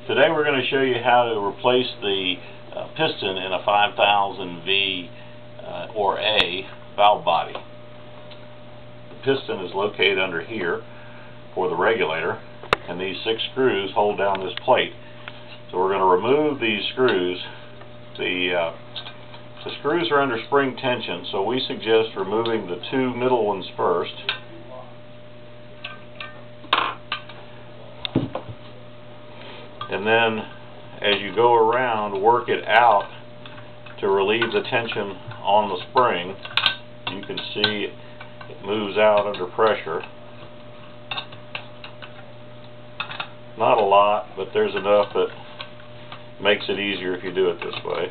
Today we're going to show you how to replace the piston in a 5000 V or A valve body. The piston is located under here for the regulator, and these 6 screws hold down this plate. So we're going to remove these screws. The screws are under spring tension, so we suggest removing the 2 middle ones first. And then, as you go around, work it out to relieve the tension on the spring. You can see it moves out under pressure. Not a lot, but there's enough that makes it easier if you do it this way.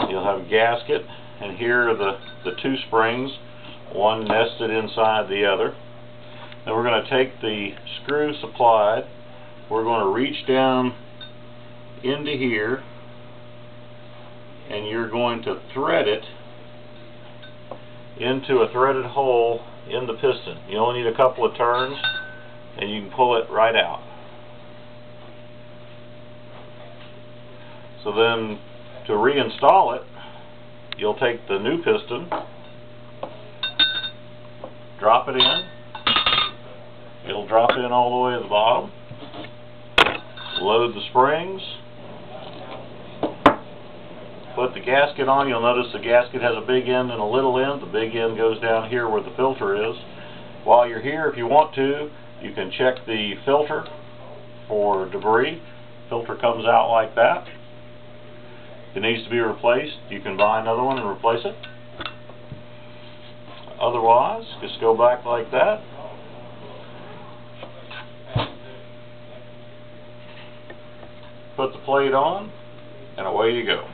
You'll have a gasket, and here are the 2 springs, one nested inside the other. Then we're going to take the screw supplied, we're going to reach down into here, and you're going to thread it into a threaded hole in the piston. You only need a couple of turns, and you can pull it right out. So then, to reinstall it, you'll take the new piston, drop it in. It'll drop in all the way to the bottom. Load the springs. Put the gasket on. You'll notice the gasket has a big end and a little end. The big end goes down here where the filter is. While you're here, if you want to, you can check the filter for debris. Filter comes out like that. If it needs to be replaced, you can buy another one and replace it. Otherwise, just go back like that. Put the plate on, and away you go.